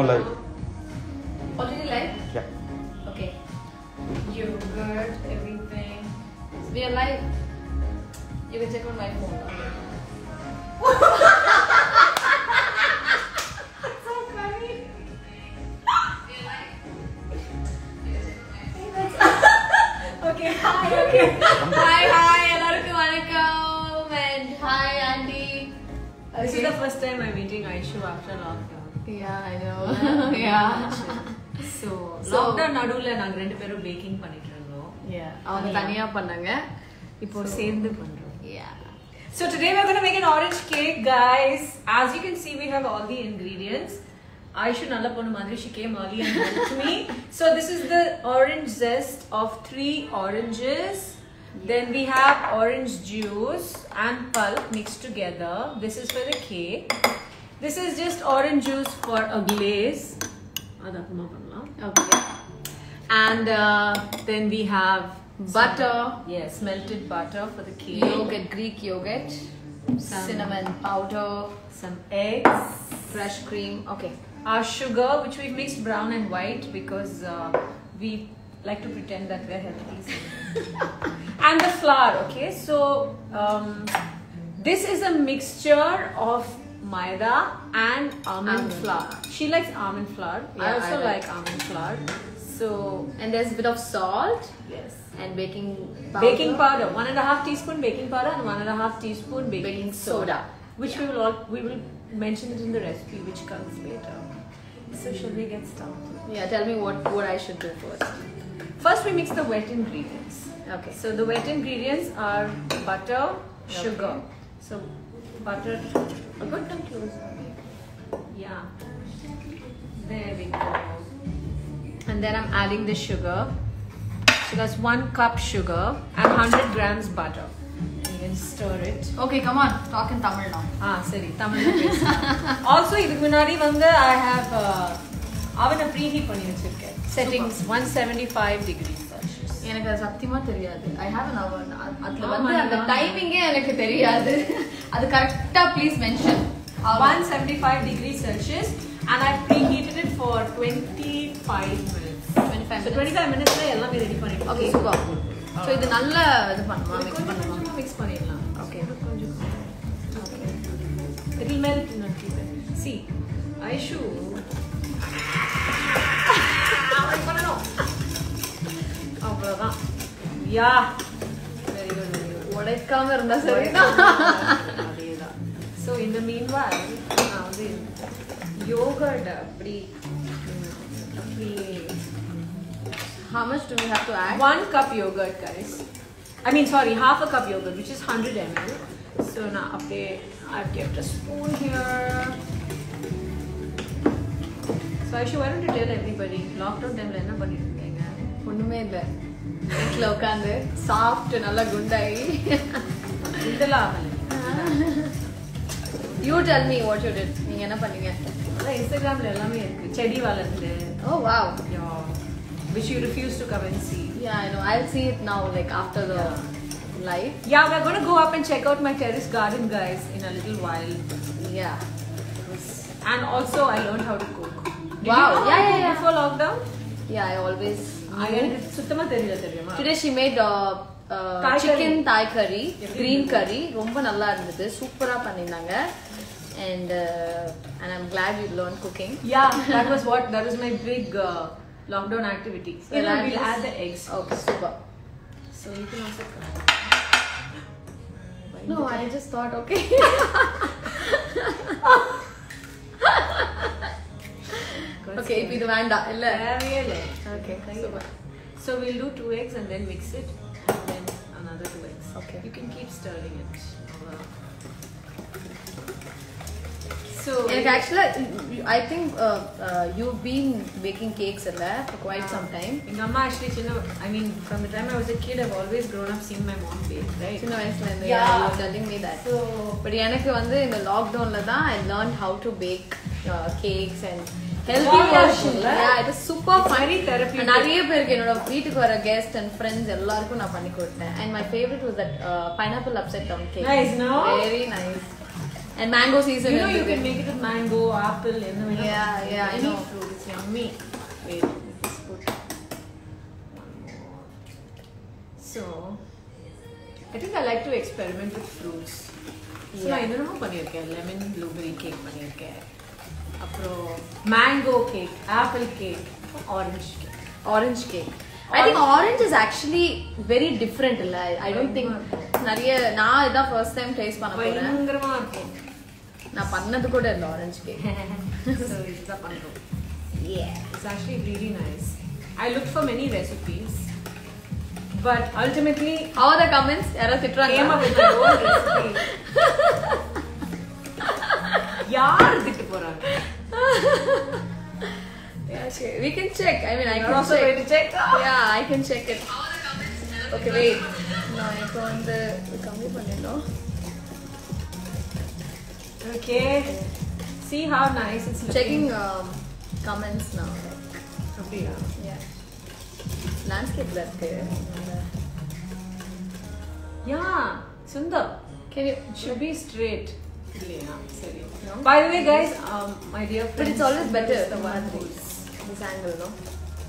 Live. Already live? Yeah. Okay. Yogurt, everything. We are live. You can check on my phone. So funny. We are live. Okay, hi, okay. Hi, எல்லாருக்கும் வணக்கம் and hi, Andy. This is the first time I'm meeting Aishu after lockdown. Yeah, I know. Yeah. So lockdown நடுவுல நாங்க ரெண்டு பேரும் packing பண்ணிட்டு இருந்தோம். Yeah. அவங்க தனியா பண்ணாங்க. இப்போ சேர்ந்து பண்றோம். Yeah. So today we're going to make an orange cake, guys. As you can see, we have all the ingredients. Aishu nalla ponnu madri, she came early and helped me. So this is the orange zest of 3 oranges. Then we have orange juice and pulp mixed together. This is for the cake. This is just orange juice for a glaze. Okay. And then we have Butter. yes, melted butter for the cake. Yogurt, Greek yogurt. Cinnamon powder. Some eggs. Fresh cream. Okay. Our sugar, which we've mixed brown and white because we like to pretend that we're healthy. And the flour, okay? So this is a mixture of maida and almond flour. She likes almond flour. Yeah, I also I like almond flour. So And there's a bit of salt yes, and baking powder. baking powder, 1.5 teaspoon baking powder and 1.5 teaspoon baking soda, which we will mention it in the recipe, which comes later. So shall we get started? Yeah, tell me what I should do first. First, we mix the wet ingredients. Okay. So the wet ingredients are butter, sugar. So butter, a good come closer. Yeah. There we go. And then I'm adding the sugar. So that's 1 cup sugar and 100 grams butter. You can stir it. Okay, come on. Talk in Tamil now. Sorry, Tamil. Also, இதுக்கு முன்னாடி வந்து I have oven preheat பண்ணி வச்சிருக்கேன். Settings 175 degrees Celsius. எனக்கு அது சத்தியமா தெரியாது. I have an oven. அதுல வந்து அந்த டைமிங்கே எனக்கு தெரியாது. அது கரெக்ட்டா please mention. 175 degrees Celsius and I preheated it for 25 minutes. 25 So minutes. 25 minutes ல எல்லாமே ரெடி பண்ணிட்டோம். Okay, super. So இது நல்ல இது பண்ணுமா mix பண்ணுமா? மிக்ஸ் பண்ணிடலாம். Okay. Okay. It will melt in a keep it. See, Aishu. அவ்வளவுதான். Yeah. Very good, very good. உடைக்காம இருந்தா சரிதான். அதேதான். So in the meanwhile, நான் வந்து yogurt அப்படி How much do we have to add? 1 cup yogurt, guys. I mean, sorry, half a cup yogurt, which is 100 ml. So now I've kept a spoon here. So Aishu, why don't you tell everybody lockdown time la enna பண்ணிட்டு இருக்கீங்க? ஒண்ணுமே இல்ல. வீட்ல உட்கார்ந்து சாப்பிட்டு நல்லா குண்டாயி. இதெல்லாம் ஆகல. You tell me what you did. நீங்க என்ன பண்ணீங்க? அதான் இன்ஸ்டாகிராம்ல எல்லாமே இருக்கு. செடி வளர்ந்து. Oh wow. Which you refuse to come and see. Yeah, I know. I'll see it now, like after the live. Yeah, we're going to go up and check out my terrace garden, guys, in a little while. Yeah. And also, I learned how to cook. Did Wow. you know how to cook Yeah. before lockdown? Yeah, I always. எனக்கு சுத்தமா தெரியல தெரியுமா? Today she made Thai chicken curry. Thai curry, green curry. ரொம்ப நல்லா இருந்தது. சூப்பரா பண்ணிருந்தாங்க. And I'm glad you learned cooking. Yeah, that was my big lockdown activity. So We'll that is- add the eggs. Okay, super. So you can also come. No, I just thought, okay. Okay, இப்போ இது வேண்டாம் இல்ல. Okay, super. So we'll do 2 eggs and then mix it, and then another 2 eggs. Okay. You can keep stirring it. So எனக்கு actually I think you've been baking cakes இல்ல for quite some time. எங்க அம்மா actually I mean from the time I was a kid I've always grown up seeing my mom bake, right? சின்ன வயசுல இருந்து Yeah. you were telling me that. So But எனக்கு வந்து இந்த லாக்டவுன்ல தான் I learned how to bake cakes and healthy Oh, version. yeah. Yeah, it is super fun. very therapeutic. நிறைய பேருக்கு என்னோட வீட்டுக்கு வர guests and friends எல்லாருக்கும் நான் பண்ணி கொடுத்தேன். And my favorite was that pineapple upside down cake. Nice, no? Very nice. And mango season. You know you can make it with mango, apple, and Yeah, I any know. fruit. It's yummy. Wait, let me just put one more. So, I think I like to experiment with fruits. So Yeah. I don't know lemon blueberry cake பண்ணிருக்கேன். அப்புறம் mango cake, apple cake, orange cake. Orange cake. I think orange is actually very different. I don't think நிறைய நான் இதான் first time taste பண்ண போறேன். பயங்கரமா இருக்கும். நான் பண்ணது கூட இல்ல orange cake. So இதுதான் பண்றோம். Yeah. It's actually really nice. I looked for many recipes, but ultimately How are the comments? யாரோ திட்டுறாங்க. came up with my own recipe. யார் திட்டு போறாங்க? Yeah, sure. We can check. I mean, I You're can also going to check? Yeah, I can check it. Okay, wait. No, இப்போ வந்து கம்மி பண்ணிடணும். Okay. See how nice it's looking. Checking comments now. அப்படியா? Yeah. Landscape இருக்கு. Yeah, Sundar. Can you? It should be straight. இல்லையா? சரி. No? By the way, guys, my dear friends, But it's always better. the one this angle, no?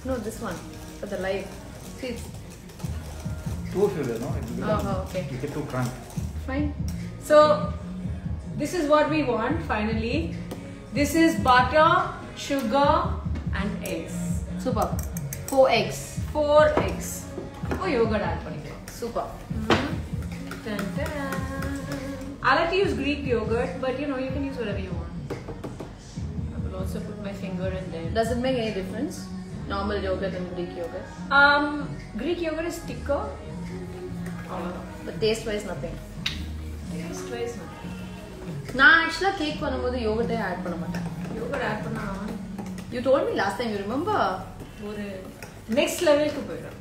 No, this one for the live. See, it's Two of you there, no? It will become- Oh, okay. You get too crank. fine. So, this is what we want finally. This is butter, sugar, and eggs. Super. 4 eggs. 4 eggs. Oh, yogurt add பண்ணிக்கலாம். Super. Dun, dun. I like to use Greek yogurt, but you know, you can use whatever you want. I will also put my finger in there. Does it make any difference? Normal yogurt and Greek yogurt. Greek yogurt is thicker. But taste-wise, nothing. Taste-wise, nothing. நான் ஆக்சுவலா cake பண்ணும்போது யோகர்ட்டே add பண்ண மாட்டேன். Yogurt add பண்ணா You told me last time, you remember? ஒரு next level க்கு போயிடும்.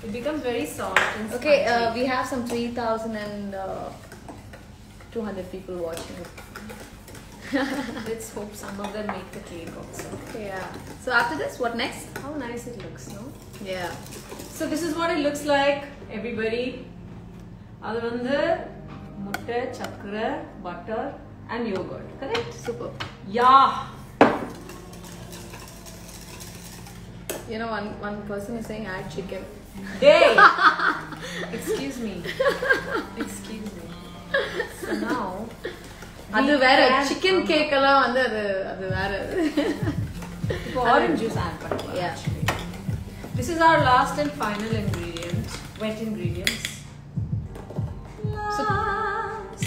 It becomes very soft and Okay, spongy. we have some 3,200 people watching. Let's hope some of them make the cake also. Yeah. So after this, what next? How nice it looks, no? Yeah. So this is what it looks like, everybody. அது வந்து முட்டை, சக்கரை, butter and yogurt, correct? Super. Yeah. You know, one person is saying add chicken. Day. Excuse me. Excuse me. So now அது we வேற can- chicken cake எல்லாம் வந்து அது வேற. இப்போ orange juice add பண்ணலாம். Yeah. Actually. This is our last and final ingredient, wet ingredients. So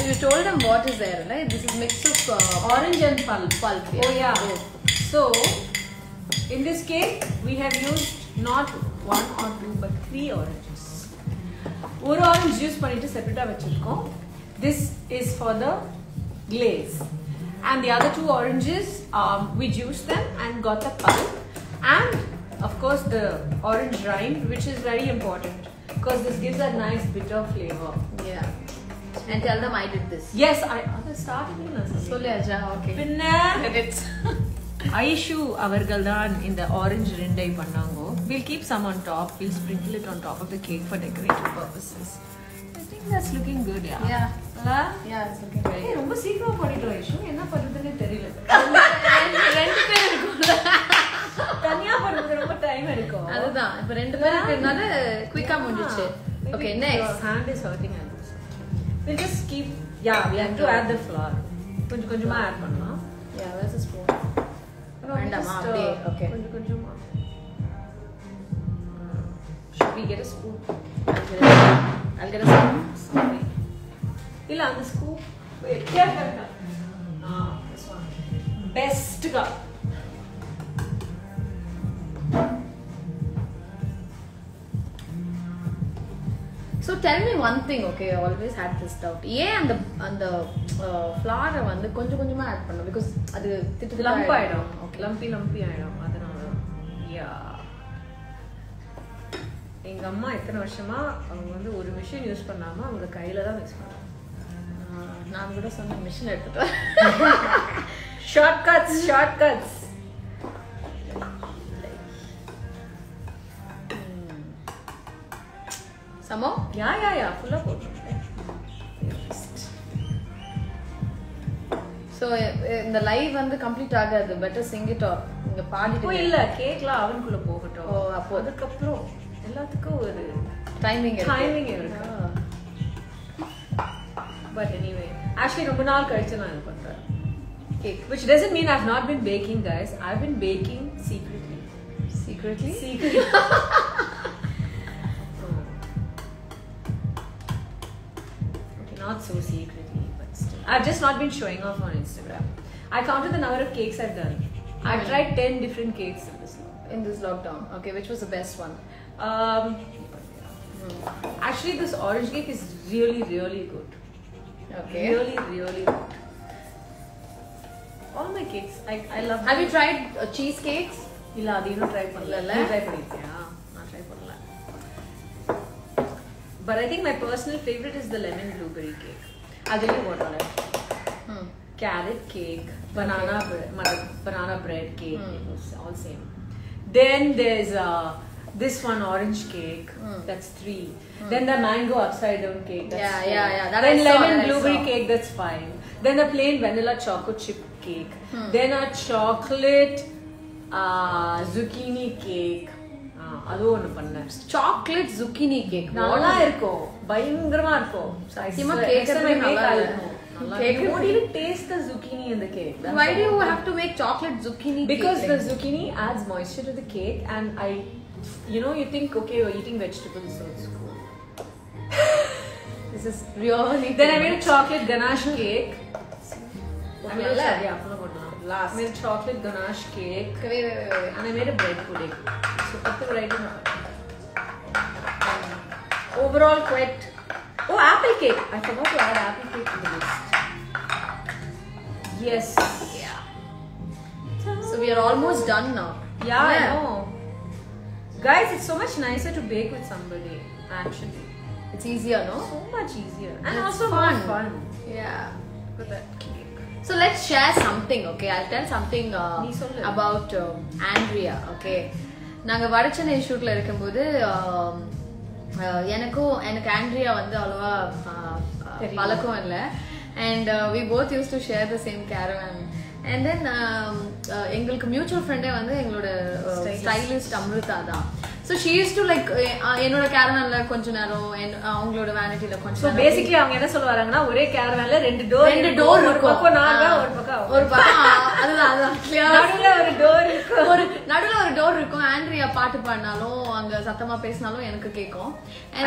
you told them what is there, right? This is mix of Orange and pulp. pulp. Oh yeah. So in this cake we have used not 1 or 2 but 3 oranges. ஒரு orange juice பண்ணிட்டு செப்பரேட்டா வச்சிருக்கோம். This is for the glaze. And the other 2 oranges, we juiced them and got the pulp. And of course the orange rind, which is very important because this gives a nice bitter flavor. Yeah. And tell them I did this. Yes, I started in a சொல்லியாச்சா? Okay. பின்ன ஐஷு அவர்கள் தான் இந்த orange ரெண்டை பண்ணாங்க. We'll keep some on top. We'll sprinkle it on top of the cake for decorative purposes. I think that's looking good, yeah. Yeah. Hello? Yeah, it's looking very Hey, ரொம்ப சீக்கிரமா பண்ணிட்டோம் ஐஷு. என்ன பண்றதுன்னே தெரியல. ரெண்டு பேர் இருக்கும்ல. தனியா பண்றது ரொம்ப டைம் எடுக்கும். அதுதான். இப்ப ரெண்டு பேர் இருக்கறனால குயிக்கா முடிஞ்சிச்சு. Okay, next. Your hand is hurting at this. We'll just keep, yeah, we have to add the flour. கொஞ்சம் கொஞ்சமா ஆட் பண்ணலாம். Yeah, where's the spoon? வேண்டாமா? Just, அப்படியே. Okay. கொஞ்சம் கொஞ்சமா. Should we get a spoon? I'll get a spoon. Sorry. இல்ல அந்த scoop. Wait, careful. This one. Best ga. So tell me one thing, okay? I always had this doubt. ஏன் அந்த flour வந்து கொஞ்சம் கொஞ்சமா ஆட் பண்ணணும்? Because அது திட்டு Lump ஆயிடும். Okay. Lumpy ஆயிடும். அதனால. Yeah. எங்க அம்மா இத்தனை வருஷமா அவங்க வந்து ஒரு மிஷின் யூஸ் பண்ணாம அவங்க கையில தான் மிக்ஸ் பண்ணாங்க. நான் கூட சொன்ன மிஷின் எடுத்துட்டு ஷார்ட்கட்ஸ். சமோ? Yeah. ஃபுல்லா போட்டுருக்கேன். So இந்த லைவ் வந்து கம்ப்ளீட் ஆகாது. Better sing it or நீங்க பாடிட்டு. ஓ இல்ல கேக்லாம் அவனுக்குள்ள போகட்டும். ஓ அப்போ அதுக்கு அப்புறம் எல்லாத்துக்கும் ஒரு டைமிங் இருக்கு. But anyway, actually ரொம்ப நாள் கழிச்சு நான் இது பண்றேன். Cake. Which doesn't mean I've not been baking, guys. I've been baking secretly. Secretly? Okay, not so secretly, but still. I've just not been showing off on Instagram. I counted the number of cakes I've done. I've tried 10 different cakes in this lockdown. Okay, which was the best one? Actually, this orange cake is really, really good. Okay. Really, really good. All my cakes, I love. Have you tried cheesecakes? Illa, I didn't try pannala. You try pannidya? I try pannala. But I think my personal favorite is the lemon blueberry cake. I'll tell you what all I have. Carrot cake, banana bread cake. It was all same. Then there's this one orange cake. That's 3. Then the mango upside down cake. That's 4. Yeah. That Then lemon blueberry cake. That's 5. Then a plain vanilla choco chip cake. Then a chocolate zucchini cake. அது ஒன்னு பண்ணேன். Chocolate zucchini cake. நல்லா இருக்கும். பயங்கரமா இருக்கும். சத்தியமா கேக்கவே நல்லா இருக்கும். You won't even taste the zucchini in the cake. Why do you have to make chocolate zucchini cake? Because the zucchini adds moisture to the cake, and you think, okay, you're eating vegetables, so it's cool. This is really. Then I made a chocolate ganache cake. I made a chocolate ganache cake. Wait. And I made a bread pudding. So put the right in. Overall, quite. Oh, apple cake! I forgot to add apple cake to the list. Yes. Yeah. So we are almost done now. Yeah, I know. Guys, it's so much nicer to bake with somebody. Actually, it's easier, no? So much easier, and it's also fun. more fun. Yeah. Look at that cake. So let's share something, okay? I'll tell something about Andrea, okay? நாங்க வடச்சென்னை ஷூட்ல இருக்கும்போது எனக்கு Andrea வந்து அவ்வளவா பழக்கம் இல்லை and we both used to share the same caravan and then எங்களுக்கு mutual ஃப்ரெண்டே வந்து எங்களோட ஸ்டைலிஸ்ட் அமிர்தா தான். So she used to like என்னோட கேரவன்ல கொஞ்ச நேரம் அவங்களோட வேனிட்டில கொஞ்ச நேரம். So basically அவங்க என்ன சொல்வாங்கன்னா ஒரே கேரவன்ல ரெண்டு டோர் இருக்கும். ஒரு பக்கம் நாங்க ஒரு பக்கம் அதுதான் கிளியர். நடுவுல ஒரு டோர் இருக்கும். ஆண்ட்ரியா பாட்டு பாடினாலும் அங்க சத்தமா பேசினாலும் எனக்கு கேட்கும்.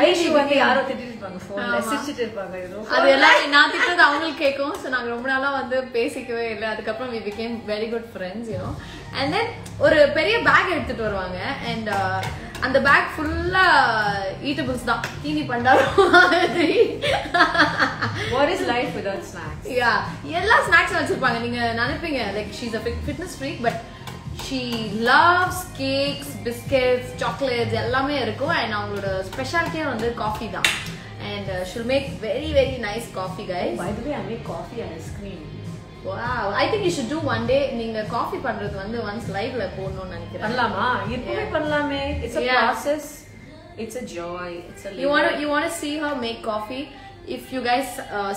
ஐஷு வந்து யாரோ திட்டிட்டு இருப்பாங்க போன்ல சிரிச்சிட்டு இருப்பாங்க ஏதோ. அது எல்லாம் நான் திட்டுறது அவங்களுக்கு கேட்கும். So நாங்க ரொம்ப நாளா வந்து பேசிக்கவே இல்லை. அதுக்கப்புறம் we became very good friends, you know. And then ஒரு பெரிய பேக் எடுத்துட்டு வருவாங்க and அந்த பேக் ஃபுல்லா ஈட்டபிள்ஸ் தான். தீனி பண்டாரம். What is life without snacks? Yeah, எல்லா ஸ்நாக்ஸும் வச்சிருப்பாங்க. நீங்க நினைப்பீங்க like she's a fitness freak, but she loves cakes, biscuits, chocolates எல்லாமே இருக்கும். and அவங்களோட ஸ்பெஷாலிட்டியே வந்து காஃபி தான். and she'll make very very nice coffee, guys. By the way, I make coffee ice cream. Wow, I think you should do one day. நீங்க coffee பண்றது வந்து once liveல போடணும்னு நினைக்கிறேன். பண்ணலாமா? இப்பவே பண்ணலாமே. It's a process. It's a joy. It's a you want to see her make coffee? If you guys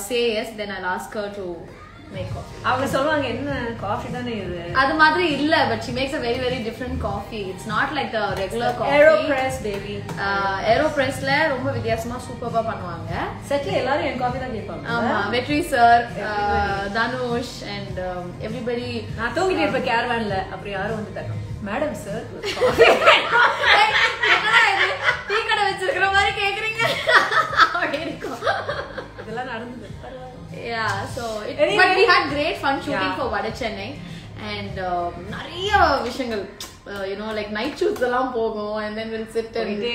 say yes, then I'll ask her to make coffee. அவங்க சொல்வாங்க என்ன காஃபி தானே இது. அது மாதிரி இல்ல, but she makes a very very different coffee. It's not like the regular coffee. AeroPress baby. AeroPressல ரொம்ப வித்தியாசமா சூப்பரா பண்ணுவாங்க. செட்ல எல்லாரும் என் காஃபி தான் கேட்பாங்க. ஆமா, Vetri sir, Dhanush and everybody. நான் தூங்கிட்டு இருப்ப கேரவான்ல அப்படி யாரும் வந்து தரணும். Madam sir coffee. டீ கடை வச்சிருக்கிற மாதிரி கேக்குறீங்க. அப்படி இருக்கும். இதெல்லாம் நடந்துது. Yeah, so but we had great fun shooting for Vadachennai and நிறைய விஷயங்கள் you know like night shoots எல்லாம் போகும் and then we'll sit and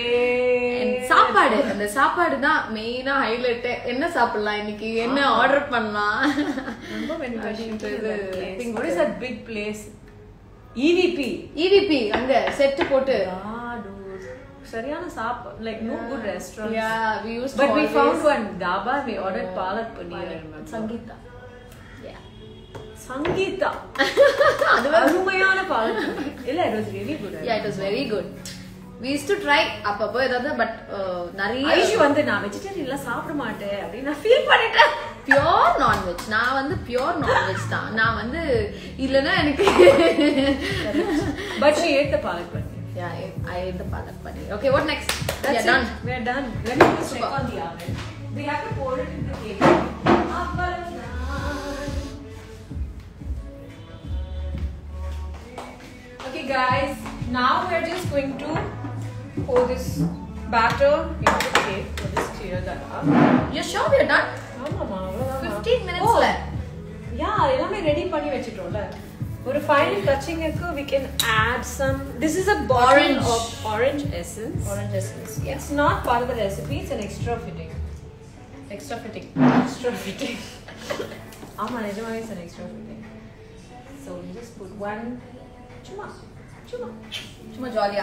சாப்பாடு, அந்த சாப்பாடு தான் மெயினா ஹைலைட். என்ன சாப்பிடலாம் இன்னைக்கு, என்ன ஆர்டர் பண்ணலாம். What is that big place? EVP அங்க செட் போட்டு சரியான சாப்பாடு, like no good restaurants. Yeah, we used but we found one dhaba. We ordered palak paneer and Sangeeta. அது அருமையான palak paneer. இல்ல, it was really good. Yeah, it was very good. We used to try அப்பப்போ ஏதாவது, but நிறைய ஐஷு வந்து நான் வெஜிடேரியன்ல சாப்பிட மாட்டேன் அப்படி நான் ஃபீல் பண்ணிட்டேன். Pure non veg. நான் வந்து பியோர் நான்வெஜ் தான். நான் வந்து இல்லனா எனக்கு but she ate the palak paneer. Yeah, I ate the palak paneer. Okay, what next? That's done. We're done. Let me just check on the oven. We have to pour it in the cake. Okay guys, now we're just going to pour this batter into the cake. We'll just clear that up. You sure we're done? No, 15 minutes left. Yeah, எல்லாமே ready பண்ணி வெச்சிட்டோம்ல. ஒரு final touching க்கு we can add some. This is a bottle of orange essence. Orange essence. Yeah. It's not part of the recipe, it's an extra fitting. Extra fitting. Extra fitting. Amma, nijamave it's an extra fitting. So we just put one chuma. Jolly.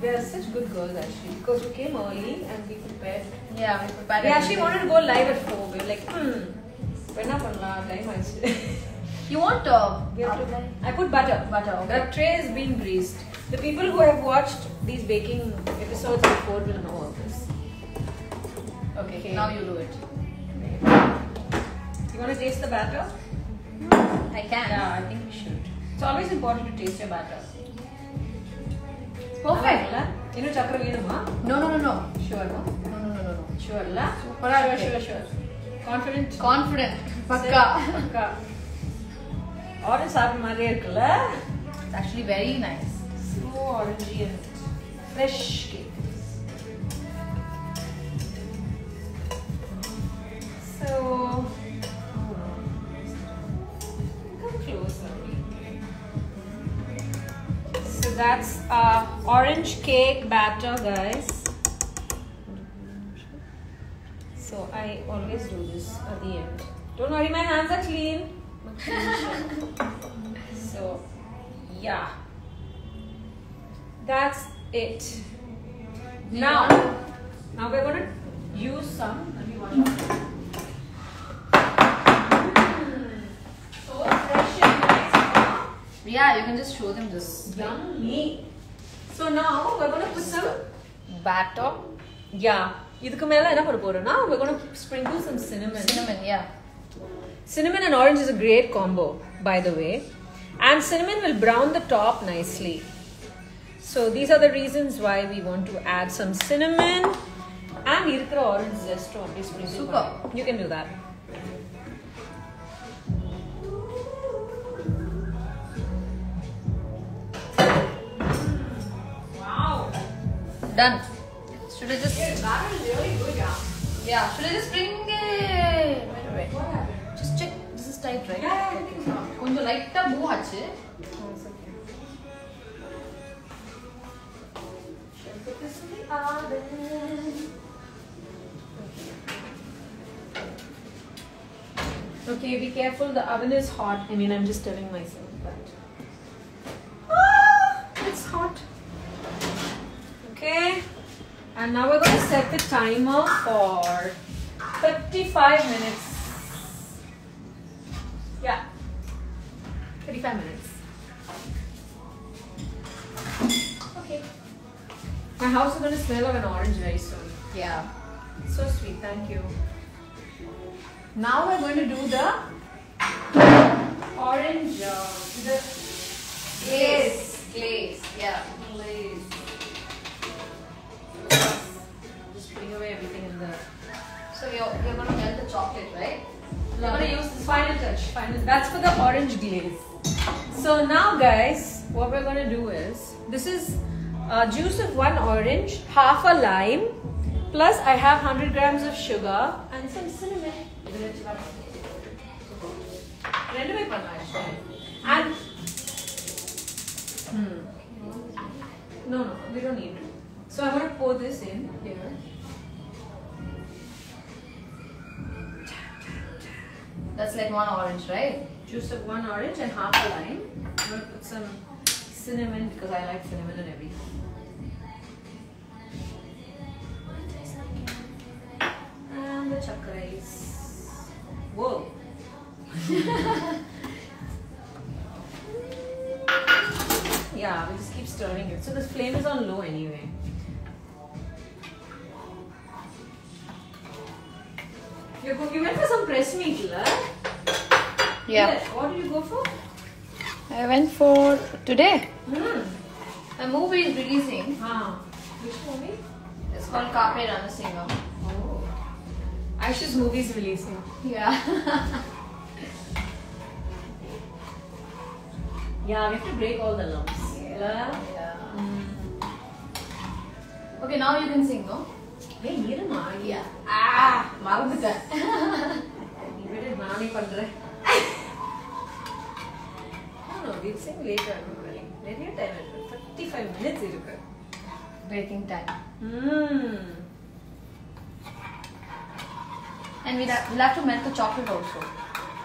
We are such good girls actually because we came early and we prepared. Yeah, we prepared. We actually wanted to go live at 4. We were like, Venna panla time aayuchu. You want I put butter. Butter. Okay. That tray is being greased. The people who have watched these baking episodes before will know all this. Okay. Now you do it. You want to taste the batter? I can. Yeah, I think we should. It's always important to taste your batter. Perfect. Innu chakra venuma? No. Sure, no? No. Sure, la? Sure. Confident. Pakka. Orange saapra maadhiriye irukla. It's actually very nice. So orangey and fresh cake. So come closer. So that's orange cake batter, guys. So I always do this at the end. Don't worry, my hands are clean. So yeah, that's it. Now we're going to use some. Let me wash off. So fresh and nice. Yeah, you can just show them this. Yummy. So now we're going to put some batter. Yeah. இதுக்கு மேல என்ன பண்ண போறோம்னா we're going to sprinkle some cinnamon. Yeah. Cinnamon and orange is a great combo, by the way. And cinnamon will brown the top nicely. So these are the reasons why we want to add some cinnamon and irukra orange zest to sprinkle. Super. You can do that. Wow. Done. Should I just... That is really good, yeah. Yeah. Should I just bring it? Wait. What happened? Just check. This is tight, right? Yeah, I think so. கொஞ்சம் லைட்டா move ஆச்சு. It's okay. Should put this in the oven. Okay, be careful. The oven is hot. I mean, I'm just telling myself that. It's hot. Okay. And now we're going to set the timer for 35 minutes. Yeah. 35 minutes. Okay. My house is going to smell of an orange very soon. Yeah. So sweet. Thank you. Now we're going to do the orange, the glaze. Yeah. Glaze. Just putting away everything in the. So you're gonna melt the chocolate, right? We're going to use this final touch. That's for the orange glaze. So now, guys, what we're going to do is this is juice of 1 orange, half a lime, plus I have 100 grams of sugar and some cinnamon. And no, we don't need to. So I'm going to pour this in here. That's like 1 orange, right? Juice of 1 orange and half a lime. I'm going to put some cinnamon because I like cinnamon and everything. And the chakrais. Whoa. Yeah, we just keep stirring it. So the flame is on low anyway. You went for some press meet, la? Yeah. What did you go for? I went for today. Hmm. A movie is releasing. Which movie? It's called Carpe Ranasinger. Oh. Aisha's movie is releasing. Yeah. Yeah, we have to break all the lumps. Yeah. Okay, now you can sing, no? Hey, iruma. Yeah. மறந்துட்டேன். நீ விடு நானே பண்றேன். No, we'll sing later. நிறைய time இருக்கு. 35 minutes இருக்கு. Breaking time. And we'll have to melt the chocolate also.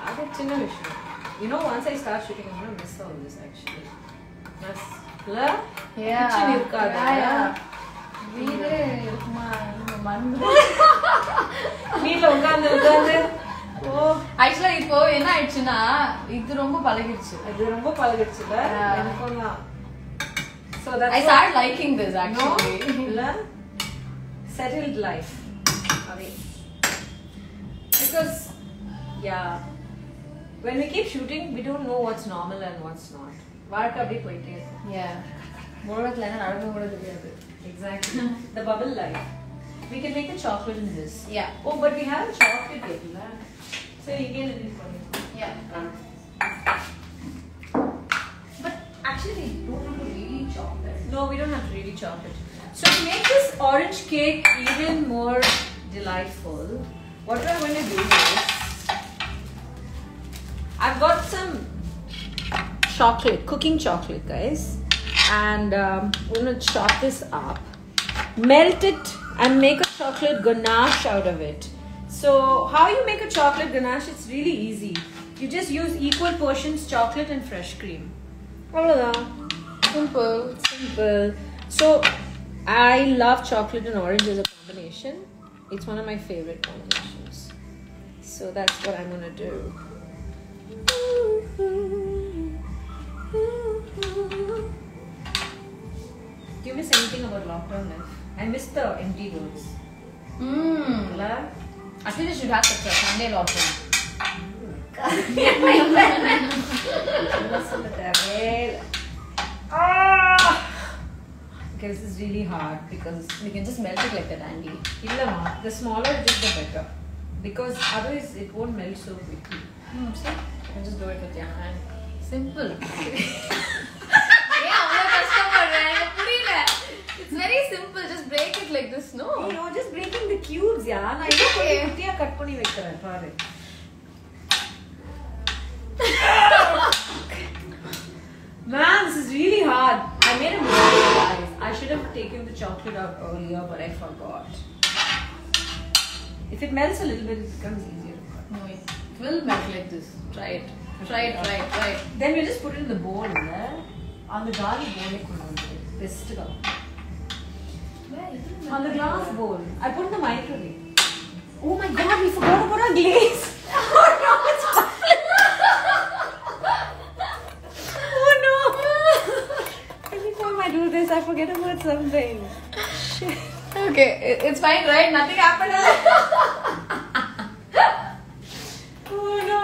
அது சின்ன விஷயம். You know, once I start shooting, I'm gonna miss all this actually. That's kitchen irukada. வீடே இருக்குமா மண்ணு. வீட்ல உட்கார்ந்து ஆக்சுவலா இப்போ என்ன ஆயிடுச்சுன்னா இது ரொம்ப பழகிடுச்சு. அது ரொம்ப பழகிடுச்சுல எனக்கும் தான். So that's I started liking this actually. No? Settled life. Because when we keep shooting, we don't know what's normal and what's not. Work அப்படியே போயிட்டே இருக்கும். Yeah. முழுவதுல என்ன நடக்கும் கூட தெரியாது. Exactly. The bubble life. We can make the chocolate in this. Yeah. Oh, but we have chocolate yet, la. So you can do it for me. Yeah. But actually, we don't have to really chop it. No, we don't have to really chop it. So to make this orange cake even more delightful, what I'm going to do is, I've got some chocolate, cooking chocolate, guys, and I'm going to chop this up, melt it, and make a chocolate ganache out of it. So how you make a chocolate ganache? It's really easy. You just use equal portions chocolate and fresh cream. Simple. So I love chocolate and orange as a combination. It's one of my favorite combinations. So that's what I'm gonna do. Do you miss anything about lockdown life? I miss the empty rooms. Actually, they should have such a Sunday lockdown. Okay, this is really hard because We can just melt it like that, Andy. Illama, the smaller it is, the better. Because otherwise it won't melt so quickly. See? You can just do it with your hand. Simple. It's very simple. Just break it like this, no? You know, just breaking the cubes, yeah. I know cut பண்ணி வைக்கிறேன் பாரு. Man, this is really hard. I made a mistake, guys. I should have taken the chocolate out earlier, but I forgot. If it melts a little bit, it becomes easier to cut. No, it will melt like this. Try it. Try it. Then you just put it in the bowl, on the garlic bowl. Best on the glass bowl. I put in the microwave. Oh my god, we forgot about our glaze. Oh no, it's oh no. Every time I do this, I forget about something. Shit. Okay, it's fine, right? Nothing happened. Oh no.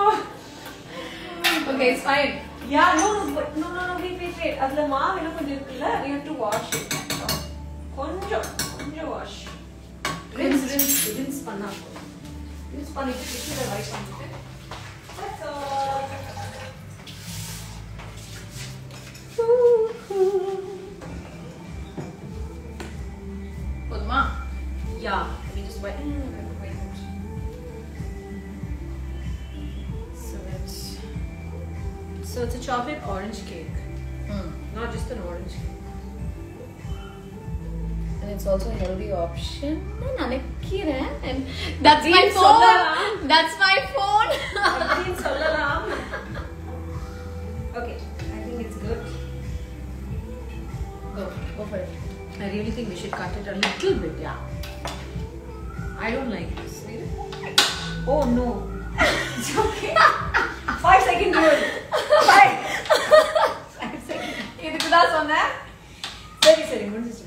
Okay, it's fine. Yeah, no, wait. Adla maavu enna konjam we have to wash it. Konjam wash. Rinse panna. Rinse பண்ணிட்டு கிட்ட rice பண்ணிட்டு. That's all. போதுமா? Yeah, let me just wait. So it's a chocolate orange cake. Not just an orange cake. And it's also a healthy option. And that's my phone. That's my phone. Okay, I think it's good. Go for it. I really think we should cut it a little bit, yeah. I don't like this. Oh no. It's okay. 5 seconds rule. 5 seconds. இதுக்கு தான் சொன்னேன். சரி முடிஞ்சிச்சு.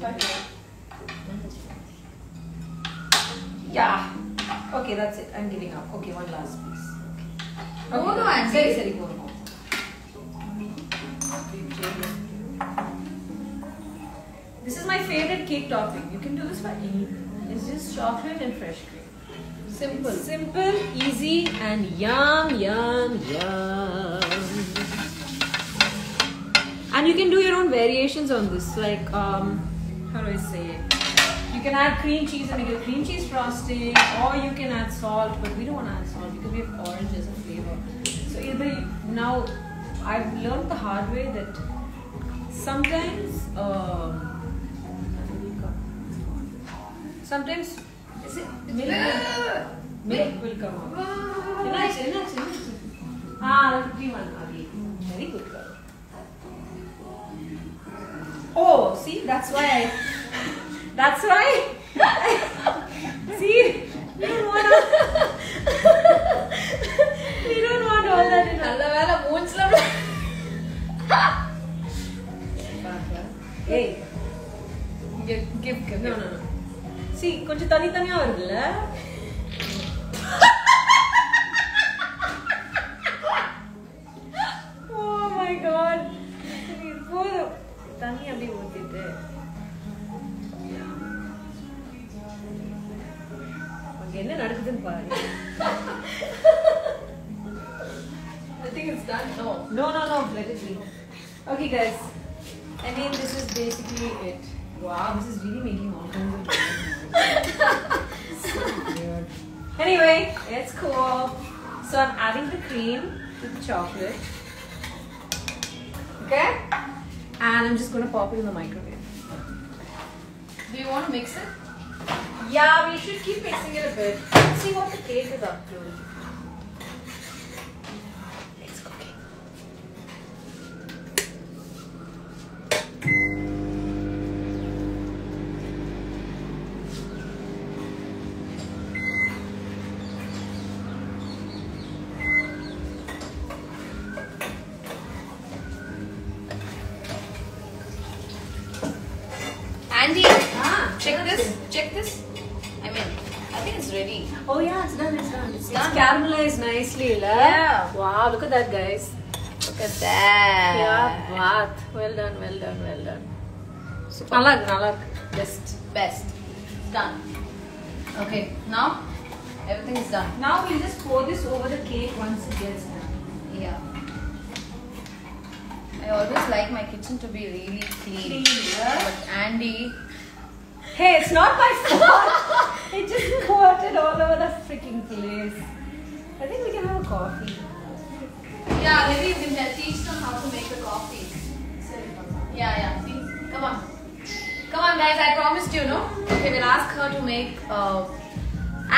Yeah. Okay, that's it. I'm giving up. Okay, one last piece. Okay. No, Auntie. Sorry, sorry, go on. This is my favorite cake topping. You can do this for anything. It's just chocolate and fresh cream. Simple. Simple, easy, and yum, yum, yum. And you can do your own variations on this. Like, how do I say it? You can add cream cheese and make it cream cheese frosting, or you can add salt, but we don't want to add salt because we have orange as a flavor. So either now, I've learned the hard way that sometimes is it milk will come out. Cream very good girl. Oh, see, that's why see, we don't want all that in நல்ல வேளை மூஞ்சில Hey, give no. See, கொஞ்சம் தனித்தனியா வருதுல்ல? Oh my god. போதும். தண்ணி அப்படியே ஊத்திட்டு. அங்க என்ன நடக்குதுன்னு பாரு. I think it's done. No, let it be. Okay guys, I mean this is basically it. Wow, this is really making all kinds of so weird. Anyway, it's cool. So I'm adding the cream to the chocolate. Okay? And I'm just gonna pop it in the microwave. Do you want to mix it? Yeah, we should keep mixing it a bit. Let's see what the cake is up to. It's cooking. Andy, check this. I mean, I think it's ready. Oh yeah, it's done. It's done. It's caramelized nicely, la? Yeah. Wow, look at that, guys. Look at that. Yeah, bath. Well done. Super. Nalla irukku. Best. Done. Okay, now everything is done. Now we'll just pour this over the cake once it gets done. Yeah. I always like my kitchen to be really clean. Yeah. But Andy, Hey, it's not my fault. It just squirted all over the freaking place. I think we can have a coffee. yeah, maybe you can teach them how to make the coffee. Yeah. See, come on, guys. I promised you, no? Okay, we'll ask her to make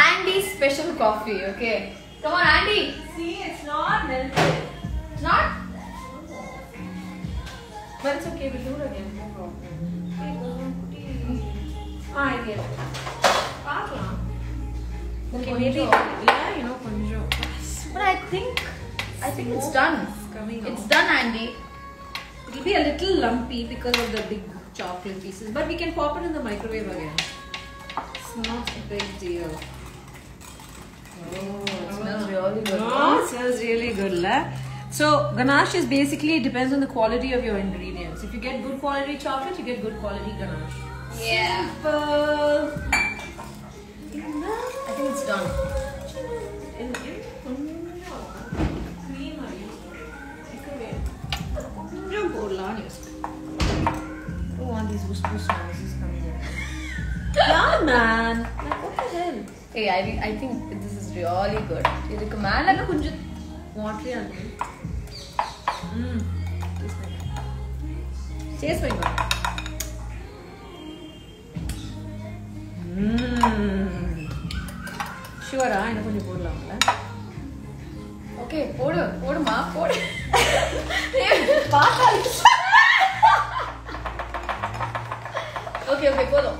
Andy's special coffee. Okay, come on, Andy. See, it's not melted. It's not. But it's okay, we'll do it again. No problem. I get it. Paakalam. Okay, maybe, yeah, konjam. But I think it's done. Coming It's out. done, Andy. It'll be a little lumpy because of the big chocolate pieces, but we can pop it in the microwave again. It's not a big deal. Oh, it smells really good. Oh, it smells really good, la. So ganache is basically, it depends on the quality of your ingredients. If you get good quality chocolate, you get good quality ganache. Yeah. Simple. I think it's done. Don't want these whoosh noises coming in. Yeah, man. Like, what the hell? Hey, I think this is really good. இதுக்கு மேல கொஞ்சம் Watery and taste my god. Sure, இன்னும் கொஞ்சம் போடலாம்ல? Okay போடுமா போடு Okay, போதும்.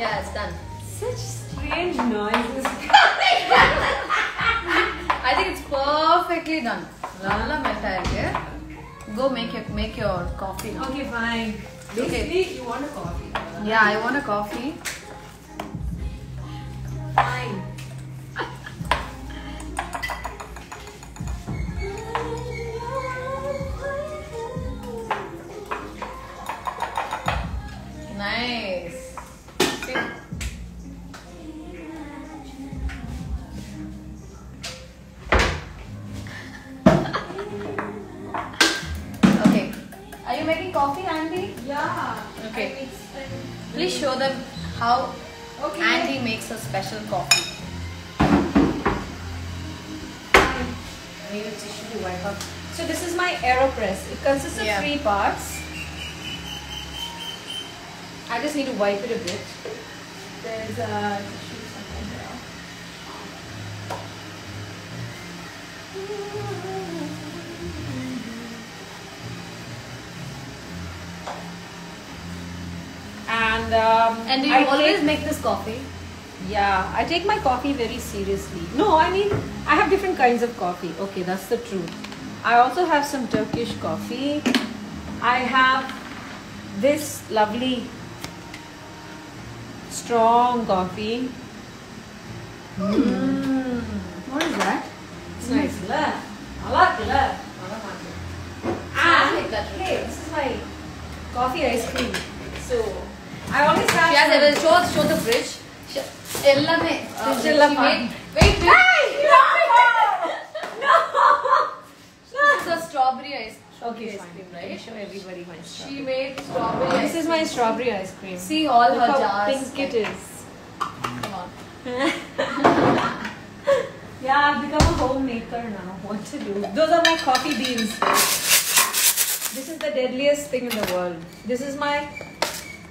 Yeah, it's done. Such strange noises. I think it's perfectly done. நல்லா melt ஆயிருக்கு. Go make your coffee now. Okay, fine. Basically, you want a coffee. Yeah, I want a coffee. Fine. Are you making coffee, Andy? Yeah. Okay. I mixed and- Please show them how Okay. Andy makes a special coffee. I need a tissue to wipe up. So this is my AeroPress. It consists of Yeah. 3 parts. I just need to wipe it a bit. There's a tissue somewhere there. And do you I always take- make this coffee? Yeah, I take my coffee very seriously. No, I mean, I have different kinds of coffee. Okay, that's the truth. I also have some Turkish coffee. I have this lovely strong coffee. What is that? It's nice. I like it. make that And hey, this is my coffee ice cream. So I always have. She has some- ever show the fridge. Ellame. Fridge She ella made. Wait. No! This is a strawberry ice Okay, ice fine. cream, Let me right? show everybody my strawberry. She made strawberry ice This is my cream. strawberry ice cream. See all Look her how jars. pink it is. Come on. Yeah, I've become a homemaker now. What to do? Those are my coffee beans. This is the deadliest thing in the world. This is my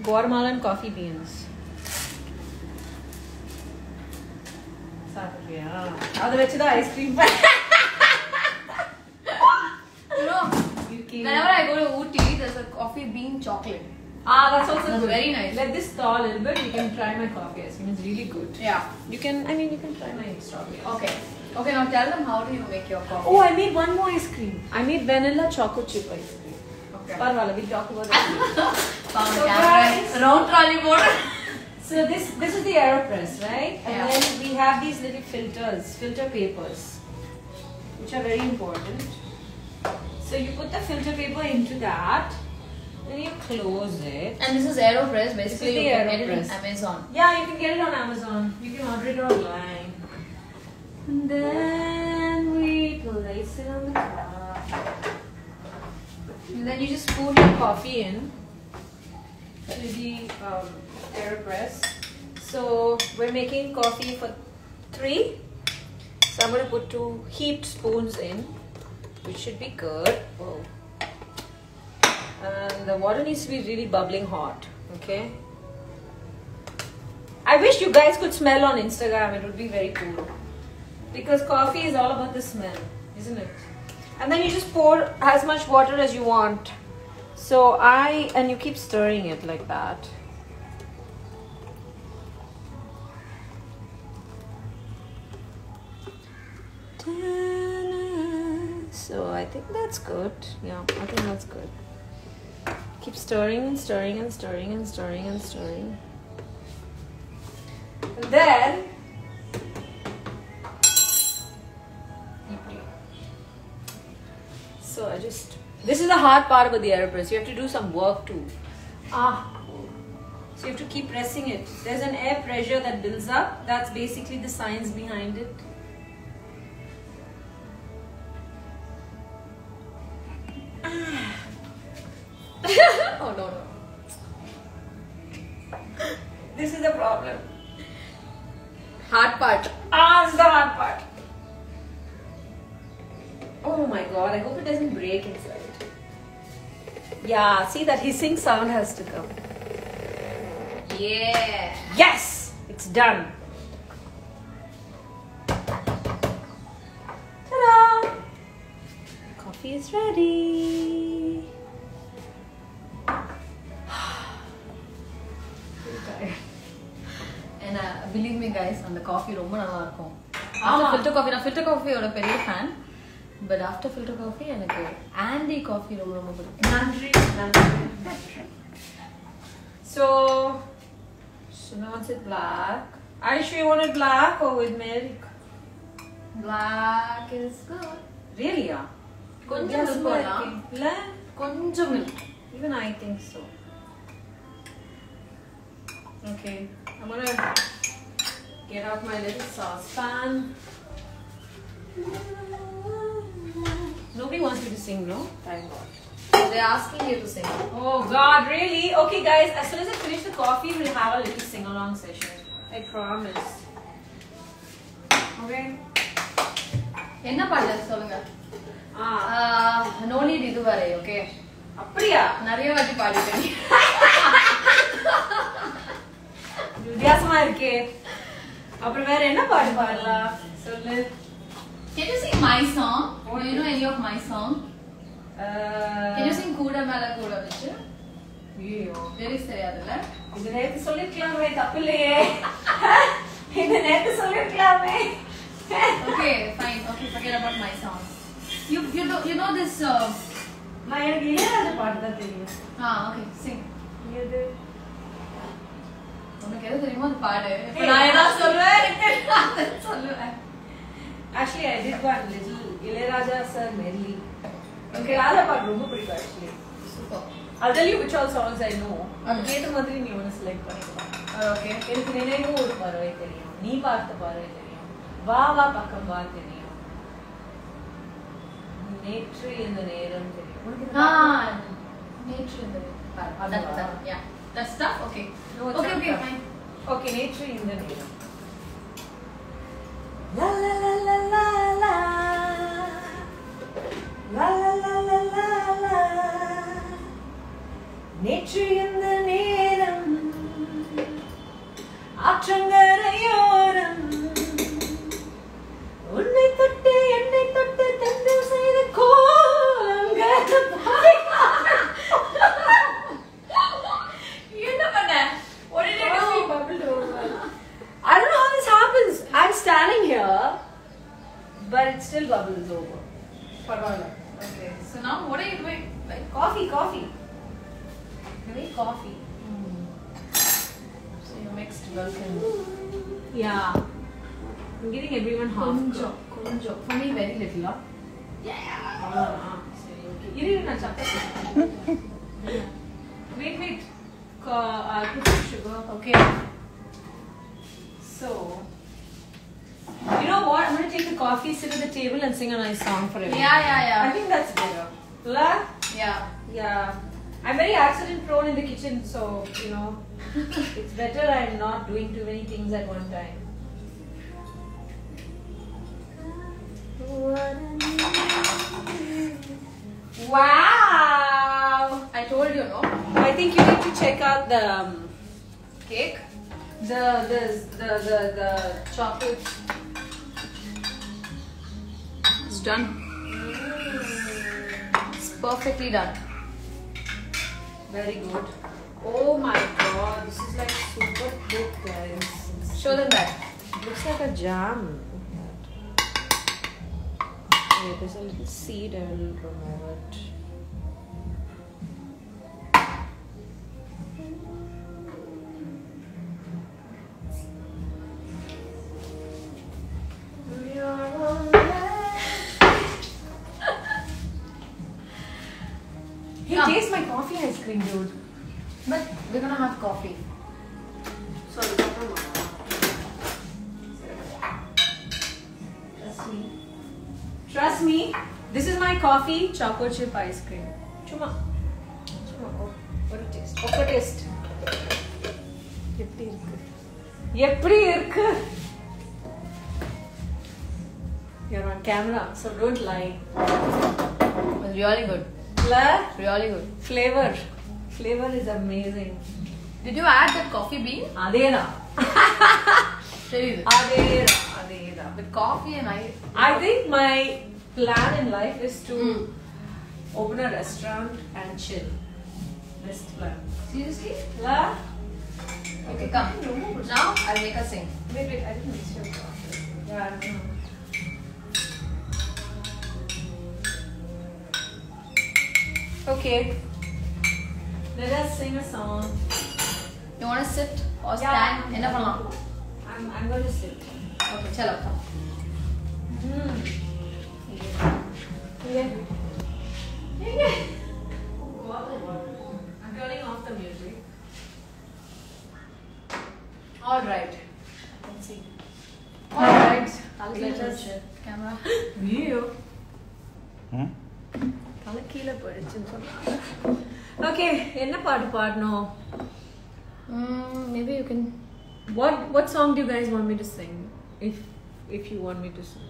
Guatemalan coffee beans. The ice cream. You know, You keep- whenever I go to Ooty, there's a coffee bean chocolate. That's also That's good. very nice. Let this thaw a little bit. You can try my coffee ice cream. It's really good. Yeah. You can try my strawberry. Okay. Okay, now tell them how do you make your coffee? Oh, I made one more ice cream. I made vanilla choco chip ice cream. Okay. Parvala, we'll talk about that. Found So a camera. guys- Round trolley board. So this is the AeroPress, right? And Yeah. then we have these little filter papers, which are very important. So you put the filter paper into that, then you close it. And this is AeroPress. Basically, the you can get it on AeroPress. Amazon. Yeah, you can get it on Amazon. You can order it online. And then we place it on the top. And then you just pour your coffee in to the AeroPress. So we're making coffee for 3. So I'm going to put 2 heaped spoons in, which should be good. Whoa. And the water needs to be really bubbling hot. Okay. I wish you guys could smell on Instagram. It would be very cool. Because coffee is all about the smell, isn't it? And then you just pour as much water as you want. So and you keep stirring it like that. So I think that's good. Yeah, I think that's good. Keep stirring and stirring and stirring and stirring and stirring. And then so this is the hard part about the AeroPress. You have to do some work too. So you have to keep pressing it. There's an air pressure that builds up. That's basically the science behind it. Oh no. This is the problem. Hard part. This is the hard part. Oh my god, I hope it doesn't break inside. Yeah, see, that hissing sound has to come. Yeah. Yes! It's done. Ta-da! Coffee is ready. And believe me guys, அந்த coffee ரொம்ப நல்லா இருக்கும். After filter coffee ஓட பெரிய fan. But after filter coffee எனக்கு Andy coffee ரொம்ப பிடிக்கும். Nandri. So now wants it black. Are you sure you want it black or with milk? Black is good. Really? Yeah. கொஞ்சம் milk போடலாம். கொஞ்சம் milk. Even I think so. Okay, I'm gonna get out my little saucepan. Nobody wants me to sing, no? Thank God. They're asking you to sing. Oh God, really? Okay, guys. As soon as I finish the coffee, we'll have a little sing-along session. I promise. Okay. என்ன பாட்டு சொல்லுங்க? No need இதுவரை, okay? அப்படியா? நிறைய வாட்டி பாடிட்டேன். வித்தியாசமா இருக்கே. அப்புறம் வேற என்ன பாட்டு பாடலாம்? சொல்லு. Can you sing my song? Do you know any of my song? Can you sing கூட மேல கூட வச்சு? ஐயோ, லிரிக்ஸ் தெரியாதுல்ல? இது நேத்து சொல்லிருக்கலாமே, தப்பில்லையே. இது நேத்து சொல்லிருக்கலாமே. Okay, fine. Okay, forget about my song. You know this நான் எனக்கு இளையராஜா பாட்டு தான் தெரியும். okay, sing. எது? உனக்கு எது தெரியுமோ அது பாடு. நான் என்ன சொல்லுவேன்? சொல்லுவேன். Actually, I did one little Ilayaraja sir medley. Okay, Raja part ரொம்ப பிடிக்கும் actually. Super. I'll tell you which all songs I know. அது கேட்ட மாதிரி நீ ஒன்னு select பண்ணிக்கலாம். Okay. எனக்கு நினைவு ஒரு பறவை தெரியும். நீ பார்த்த பறவை தெரியும். வா வா பக்கம் வா தெரியும். நேற்று இந்த நேரம் தெரியும். நேற்று இந்த நேரம். Yeah. That's stuff. Okay. No, okay, fine. Okay, நேற்று இந்த நேரம். La la la la la la. La la la la la la. நேற்று இந்த நேரம் ஆற்றங்கரையோரம் உன்னை தொட்டு என்னை தொட்டு தந்து செய்த கோலங்கள் என்ன பண்ண? What did you do? Bubbled over. I don't know how this happens. I'm standing here, but it still bubbles over. Parvala. Okay. So now what are you doing? Like Coffee. you need coffee. So you mixed welcome. Yeah. I'm giving everyone half. Kunjo. For me very little, huh? Yeah. Seri, okay. Na chapter. Wait. I'll put some sugar. Okay. So, you know what? I'm gonna take the coffee, sit at the table, and sing a nice song for everyone. Yeah. I think that's better. La? Yeah. I'm very accident prone in the kitchen, so you know, it's better I'm not doing too many things at one time. Wow! I told you, no? I think you need to check out the Cake. the chocolate. It's done. It's perfectly done. Very good. Oh my god, this is like super thick, guys. Show them that. It looks like a jam. Okay, there's a little seed. I will remove it. Hey, taste my coffee ice cream, dude. But we're gonna have coffee. Sorry, Trust me, this is my coffee chocolate chip ice cream. Chuma. Oh, what a taste. What a taste. எப்படி இருக்கு? You're on camera, so don't lie. It's really good. La? Really good. Flavor is amazing. Did you add that coffee bean? Adena. Really? Adena. With coffee and I think my plan in life is to open a restaurant and chill. Best plan. Seriously? La? Okay, come. Now I'll make us sing. Wait, I didn't mix your coffee. Yeah, I don't know. Okay. Let us sing a song. You want to sit or stand? Enna pannalam? I'm going to sit. Okay, chalo. Come. Yeah. I'm turning off the music. All right. Let's see. All right. Let us camera. View. தலை கீழே போயிடுச்சுன்னு சொன்னாங்க. Okay, என்ன பாட்டு பாடணும்? Maybe you can. What song do you guys want me to sing? If you want me to sing.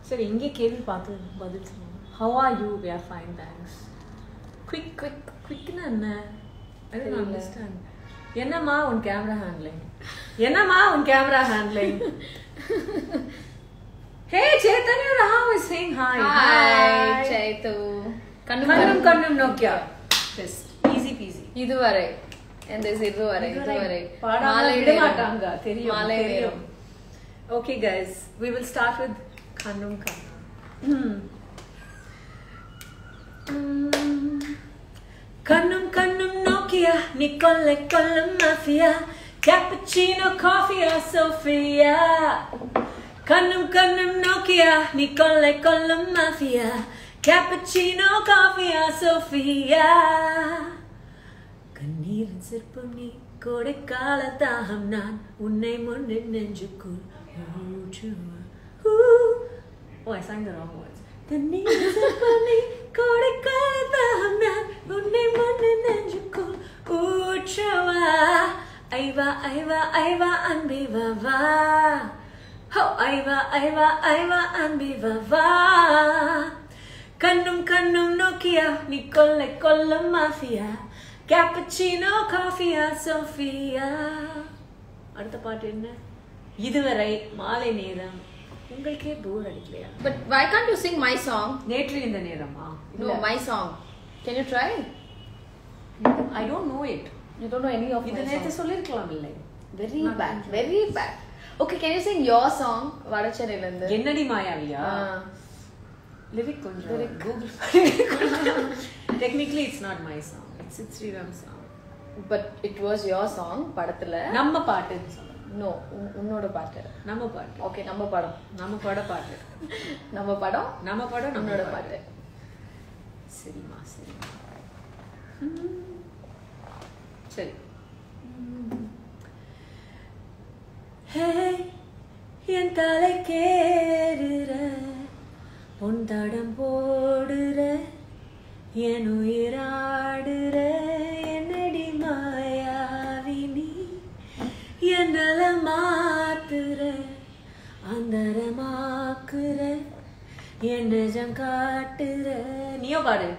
சரி, இங்கே கேள்வி பார்த்து பதில் சொல்லுங்க. How are you? We are fine, thanks. Quick என்ன? I don't understand. என்னம்மா உன் camera handling? Hey, Chaitanya Rao is saying hi. Hi, Chaitu. Kannum Nokia. Just easy peasy. இதுவரை பாடாம விட மாட்டாங்க, தெரியும். Okay guys, we will start with Kannum. Kannum Nokia, Nicole Mafia, cappuccino coffee or Sophia. Kannum Nokia, Nicole Mafia, cappuccino coffee or Sophia. கண்ணீரின் சிற்பம் நீ, கோடைக்கால தாகம் நான், உன்னை முன்னே நெஞ்சுக்குள் I sang the wrong words. கண்ணீரின் சிற்பம் நீ, கோடைக்கால தாகம் நான், உன்னை முன்னே நெஞ்சுக்குள் ஊற்றவா. ஐவா அன்பே வா. ஐவா அன்பே வா. கண்ணும் நோக்கியா, நீ கொல்ல மாஃபியா, cappuccino coffee Sophia. அடுத்த பாட்டு என்ன? இதுவரை மாலை நேரம். உங்களுக்கே போர் அடிக்கலையா? But why can't you sing my song? நேற்று இந்த நேரமா? No, my song. Can you try? I don't know it. You don't know any of my இது நேத்து சொல்லிருக்கலாம் இல்லை? Very bad. Okay, can you sing your song? வடச்சேரியில இருந்து. என்னடி மாயாவியா? Lyric கொஞ்சம் Google. Technically it's not my song. It's Sriram's song. But it was your song படத்துல. நம்ம பாட்டுன்னு சொல்லுங்க. No, உன்னோட பாட்டு. நம்ம பாட்டு. Okay, நம்ம படம். நம்ம பட பாட்டு. நம்ம படம் நம்மளோட பாட்டு. சரிமா. சரி. Hey, என் தலை கேடுற, உன் தடம் போடுற, என் உயிராடுற, என்னடி மாயாவி நீ, என்னல மாத்துற, அந்தரமாக்குற, என் நிஜம் காட்டுற. நீயோ பாடு.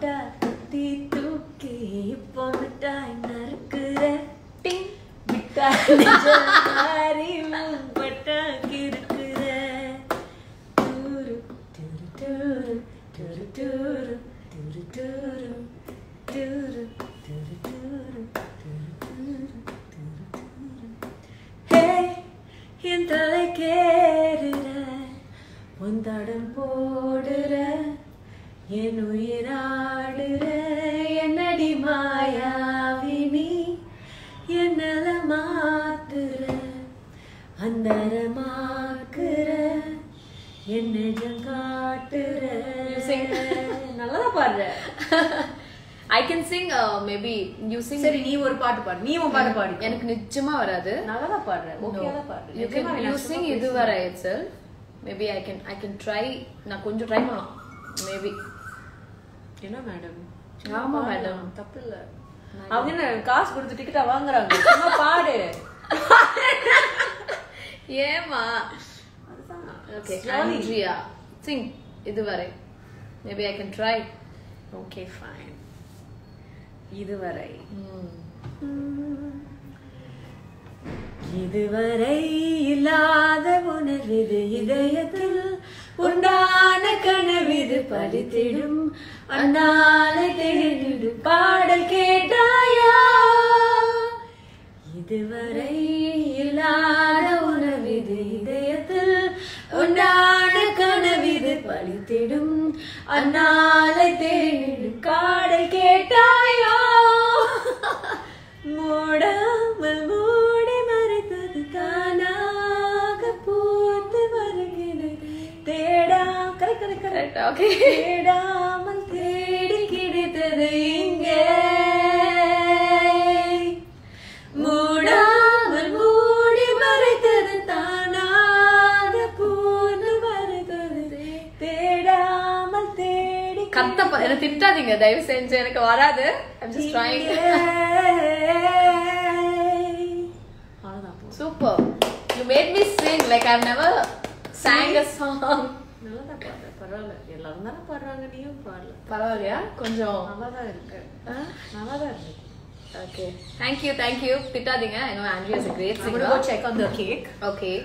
தூக்கி தூக்கி இப்போ மிட்டாய் நறுக்குற, டிங் மிட்டாய் நிஜமாரி பட்டா கிறுக்குற. என் தலை கேடுற, உன் தடம் போடுற, என் உயிராடுற, என்னடி மாயாவி நீ, என்னல மாத்துற, அந்தரமாக்குற, என் நிஜம் காட்டுற. நல்லா பாடுற. I can sing maybe you sing. சரி, நீ ஒரு பாட்டு பாடு. நீ ஒரு பாட்டு பாடு. எனக்கு நிஜமா வராது. நல்லா பாடுற. ஓகேவா பாடு. You sing இதுவரை itself. Maybe I can try. நான் கொஞ்சம் ட்ரை பண்ணலாம். Maybe. என்ன மேடம்? ஆமா மேடம், தப்பு இல்ல. அவங்க என்ன காசு கொடுத்து டிக்கெட்டா வாங்குறாங்க? சும்மா பாடு. ஏமா? Okay, Andrea, sing இதுவரை. Maybe I can try. Okay, fine. இதுவரை. இதுவரை இல்லாத உணர்விது, இதயத்தில் உண்டான கனவிது, பலித்திடும் அந்நாளை தேடிடு பாடல் கேட்டாயா. இதுவரை இல்லாத உணர்விது, இதயத்தில் உண்டான கனவிது, பலித்திடும் அந்நாளை தேடிடு பாடல் கேட்டாயா. மூடாமல் மூடி மறைத்தது தானாக பூத்து வருகிறது, தேடாமல் தேடி கிடைத்தது இங்கே. மூடாமல் மூடி மறைத்தது தானாக பூத்து வருகிறது, தேடா கத்த என்ன திட்டாதீங்க தயவு செஞ்சு எனக்கு வராது. I'm just trying. Super. You made me sing like I've never sang a song. நல்லதா பாடுற பரவாயில்ல. எல்லாரும் தானே பாடுறாங்க, நீயும் பாடல. பரவாயில்லையா? கொஞ்சம் நல்லாதான் இருக்கு. நல்லாதான் இருக்கு. Okay. Thank you. திட்டாதீங்க. I know Andrea is a great singer. I'm going to go check on the cake. Okay.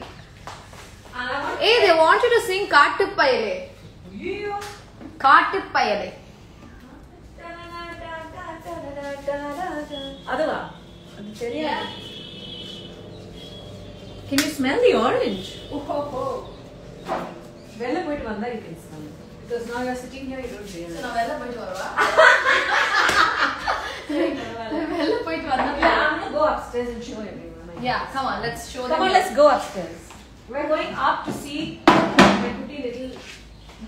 Hey, they want you to sing காட்டுப்பயலே. காட்டுப்பயலே. அதுவா? அது தெரியாது. Can you smell the orange? வெளில போயிட்டு வந்தா you can smell it. Because now you are sitting here, you don't realize. நான் வெளில போயிட்டு வரவா? வெளில போயிட்டு வந்தா I'm going to go upstairs and show everyone. Yeah, come on, let's show them. Come on, let's go upstairs. We're going up to see my pretty little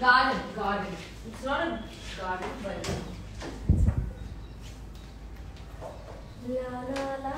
garden. It's not a garden, but la la la.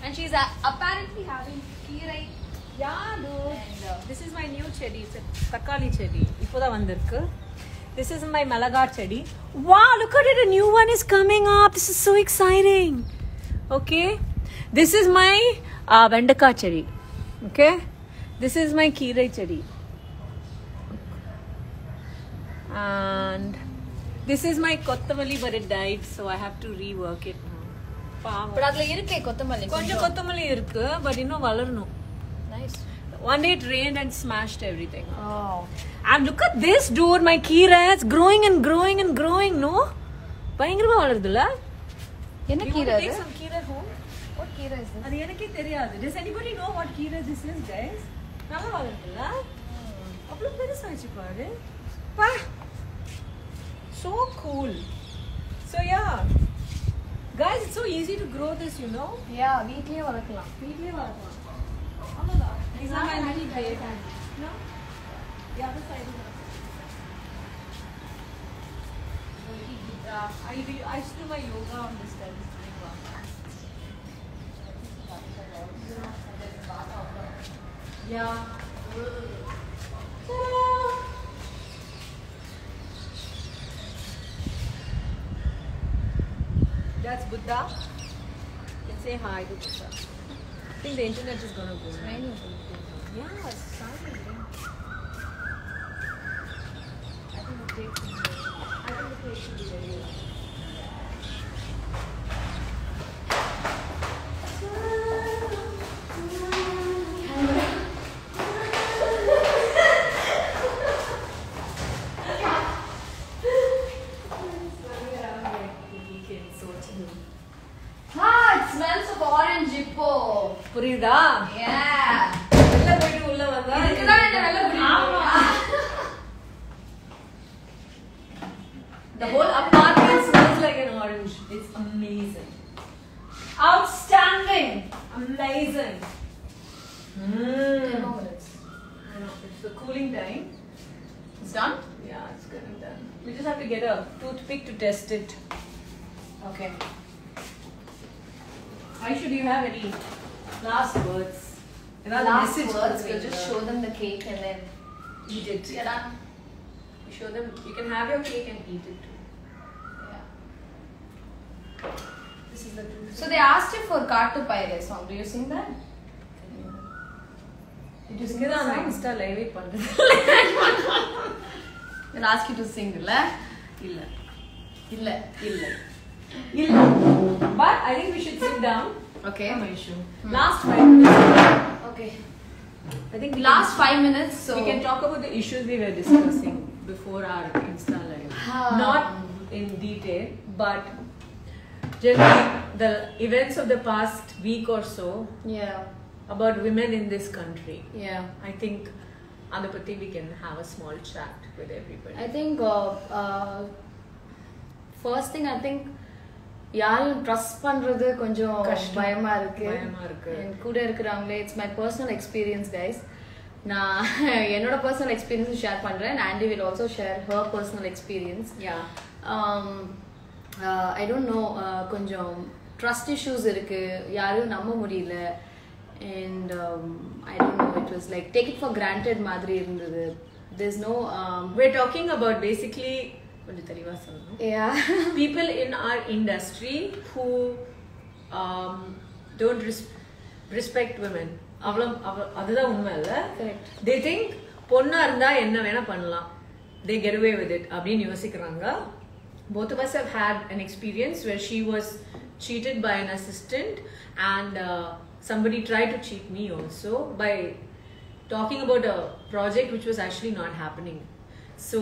And she's apparently having keerai. Yeah, dude. And, this is my new chedi. It's a takali chedi. Ipoda vandirukku. This is my malagar chedi. Wow, look at it. A new one is coming up. This is so exciting. Okay. This is my vendaka chedi. Okay. This is my keerai chedi. And this is my kottamalli, but it died, so I have to rework it now. But adla irukke kottamalli. Konjam kottamalli irukku, but இன்னும் வளரணும். Nice. One day it rained and smashed everything. Oh. And look at this, dude. My keera is growing and growing and growing. No, பயங்கரமா வளருதுல. என்ன கீரை இது? Take some keera home. What keera is this? அது எனக்கே தெரியாது. Does anybody know what keera this is, guys? நல்லா வளருதுல. அவ்வளவு பெருசாச்சு பாரு. பா. So cool. So yeah. Guys, it's so easy to grow this, you know. Yeah, வீட்லயே வளர்க்கலாம். அவ்வளவுதான். These are my little baby. No? The other side is I used to do my yoga on this time. Yeah. That's Buddha. You can say hi to Buddha. I think the internet is gonna go. Yeah, it's silent. I think the place should be very loud. It smells of orange hippo. புரியுதா? Yeah. உள்ள போயிட்டு உள்ள வந்தா இதுதான் என்ன வெள்ள புரியுது. The whole apartment smells like an orange. It's amazing. Outstanding. Amazing. 10 more minutes. I know, it's the cooling time. It's done? Yeah, it's getting done. We just have to get a toothpick to test it. Okay. Aisha, do you have any last words? Last words, we'll just show them the cake and then eat it. we are done. You show them, you can have your cake and eat it too. Yeah. This is the truth. So they asked you for Kaatu Paire song. Do you sing that? Did you sing that song? Insta live it பண்றது. They'll ask you to sing, இல்ல? இல்ல. இல்ல. இல்ல. இல்ல. But I think we should sit down. Okay. No issue. Last 5 minutes. Okay. I think Last 5 minutes, so we can talk about the issues we were discussing before our Insta live. Not in detail, but generally the events of the past week or so yeah. about women in this country. Yeah. I think Anupati, we can have a small chat with everybody. I think first thing I think யாரையும் trust பண்றது கொஞ்சம் பயமா இருக்கு. கூட இருக்கிறவங்களே it's my personal experience guys. நான் என்னோட personal experience share பண்றேன். Aunty will also share her personal experience. I don't know, கொஞ்சம் ட்ரஸ்ட் இஷ்யூஸ் இருக்கு, யாரையும் நம்ப முடியல. And I don't know, it was like take it for granted மாதிரி இருந்தது. There's no we're talking about basically yeah people in our industry who don't respect women. அதுதான் உண்மை இல்ல. They think பொண்ணா இருந்தா என்ன வேணா பண்ணலாம், they get away with it அப்படின்னு யோசிக்கிறாங்க. Both of us have had an experience where she was cheated by an assistant and somebody tried to cheat me also by talking about a project which was actually not happening. So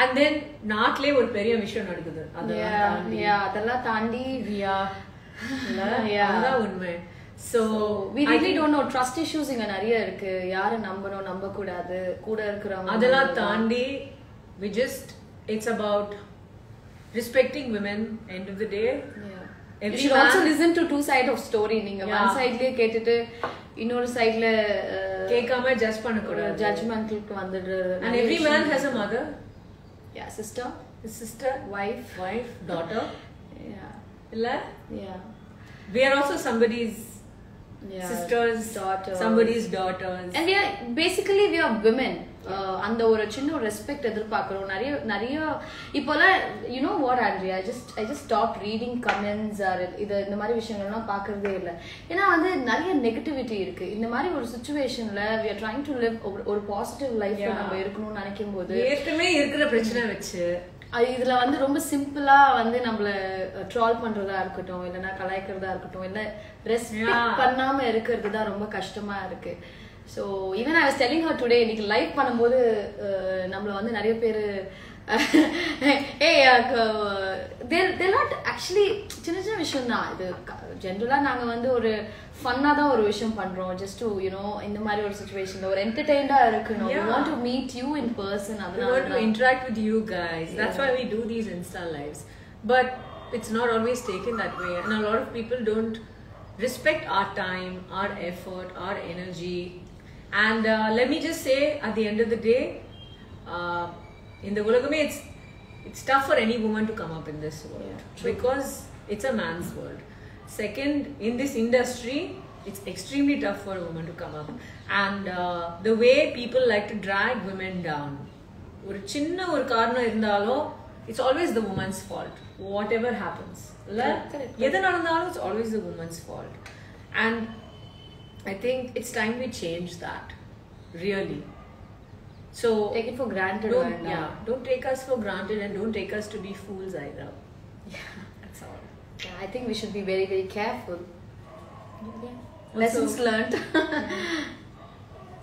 and then நாட்லே ஒரு பெரிய விஷயம் நடக்குது. அதெல்லாம் தாண்டி அதான் உண்மை. So we really don't know, trust issues இங்க நிறைய இருக்கு. யாரை நம்பணும் நம்ப கூடாது, கூட இருக்கிறவங்க அதெல்லாம் தாண்டி we just it's about respecting women end of the day. You should also listen to two side of story. நீங்க one sideலயே கேட்டுட்டு இன்னொரு சைடுல கேட்காம ஜட்ஜ் பண்ண கூடாது, ஜட்ஜ்மென்ட்க்கு வந்துடுறது. And every man has a mother, sister, wife, daughter. illa we are also somebody's sisters, daughters, somebody's daughters, and we are women. அந்த ஒரு சின்ன ஒரு ரெஸ்பெக்ட் எதிர்பார்க்கிறோம். நிறைய இப்போலாம் you know what Andrea, I just stopped reading comments or இந்த மாதிரி விஷயங்கள்லாம் பார்க்கறதே இல்லை. ஏன்னா வந்து நிறைய நெகட்டிவிட்டி இருக்கு. இந்த மாதிரி ஒரு சிச்சுவேஷன்ல we are trying to live ஒரு பாசிட்டிவ் லைஃப்ல நம்ம இருக்கணும்னு நினைக்கும் போது ஏற்கனவே இருக்கிற பிரச்சனை வச்சு இதுல வந்து ரொம்ப சிம்பிளா வந்து நம்மள ட்ரால் பண்றதா இருக்கட்டும், இல்லைன்னா கலாய்க்கிறதா இருக்கட்டும், இல்ல ரெஸ்பெக்ட் பண்ணாம இருக்கிறது தான் ரொம்ப கஷ்டமா இருக்கு. So even I was telling her today, இன்னைக்கு லைவ் பண்ணும்போது நம்மள வந்து நிறைய பேர் they're not actually சின்ன சின்ன விஷயம் தான் இது. ஜென்ரலா நாங்க வந்து ஒரு ஃபன்னா தான் ஒரு விஷயம் பண்றோம், just to you know இந்த மாதிரி ஒரு சிச்சுவேஷன்ல ஒரு என்டர்டெயின்டா இருக்கணும். We want to meet you in person. We want to interact with you guys. That's why we do these Insta lives. But it's not always taken that way, and a lot of people don't respect our time, our effort, our energy. And let me just say, at the end of the day, in the ulagame, it's tough for any woman to come up in this world, because it's a man's world. Second, in this industry, it's extremely tough for a woman to come up, and the way people like to drag women down, ஒரு சின்ன ஒரு காரணம் இருந்தாலும் it's always the woman's fault, whatever happens. எது நடந்தாலும் it's always the woman's fault. And I think it's time we change that, really. So take it for granted. Don't take us for granted, and don't take us to be fools either. That's all. I think we should be very, very careful. Lessons learned.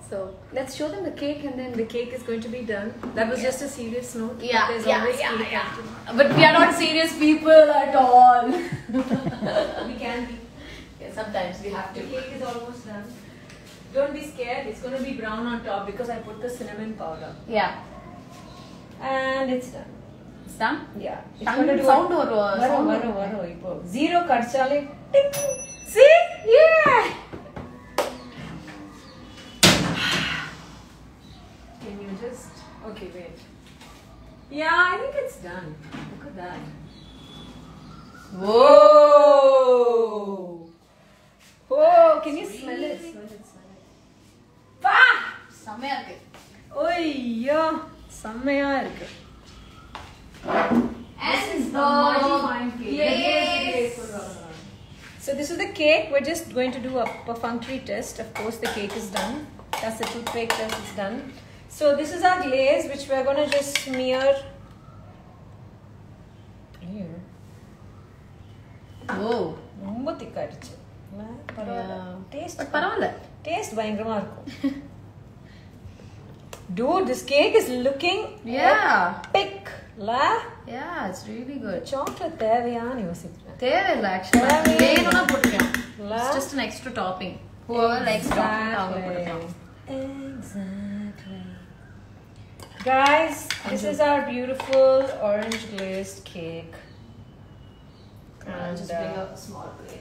So let's show them the cake, and then the cake is going to be done. That was just a serious note. But we are not serious people at all. We can be. Sometimes we have to. The cake is almost done. Don't be scared. It's going to be brown on top because I put the cinnamon powder. Yeah. And it's done. It's done? Yeah. It's going to do sound or varo ipo. Zero kadchale ting. See? Yeah. Can you just okay, wait. Yeah, I think it's done. Look at that. Whoa! Oh, can you smell it? Bah! செமையா இருக்கு. ஓய்யோ, செமையா இருக்கு. And so this is the cake. We're just going to do a perfunctory test. Of course, the cake is done. That's the toothpick test is done. So this is our glaze, which we're going to just smear. Here. Whoa. ரொம்ப திக்காயிடுச்சு. பரவாயில்ல. Taste பயங்கரமா இருக்கும். Dude, this cake is looking epic. La? Yeah, it's really good. Chocolate தேவையான்னு யோசிக்கிறேன். தேவையில்ல actually. வேணும்னா போட்டுக்கலாம். It's just an extra topping. Whoever likes chocolate அவங்க போட்டுக்கலாம். Exactly. Guys, this is our beautiful orange glazed cake. I'll just bring up a small plate.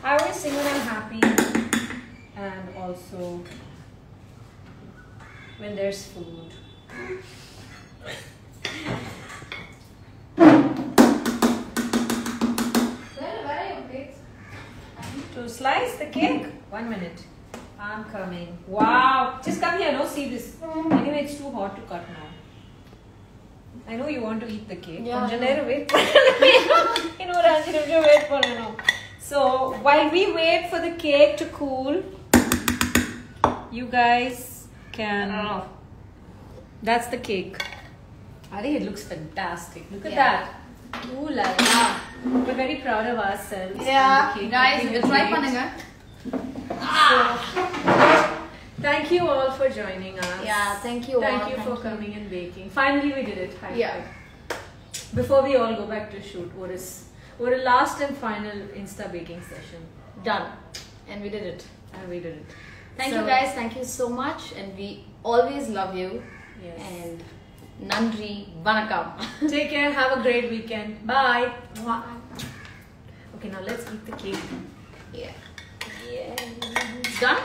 I always sing when I'm happy and also when there's food. Where are your plates? To slice the cake? 1 minute. I'm coming. Wow. Just come here. No, see this. Anyway, it's too hot to cut now. I know you want to eat the cake. Yeah. Wait. You know, Ranji, wait for it now. So, while we wait for the cake to cool, you guys can... That's the cake. I think it looks fantastic. Look at that. Ooh la la. We're very proud of ourselves. Yeah, and the cake. guys, Looking try great. பண்ணுங்க. So, thank you all for joining us. Yeah, thank you all. Thank you for coming and baking. Finally, we did it. High Yeah. five. Before we all go back to shoot, what a last and final Insta baking session. Done. And we did it. And we did it. Thank So- you guys. Thank you so much. And we always love you. Yes. And Nandri Vanakkam. Take care. Have a great weekend. Bye. Bye. Okay, now let's eat the cake. Yeah. Yeah. Done?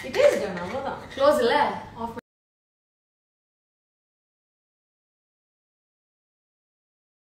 It is done. Avada. Close the Off.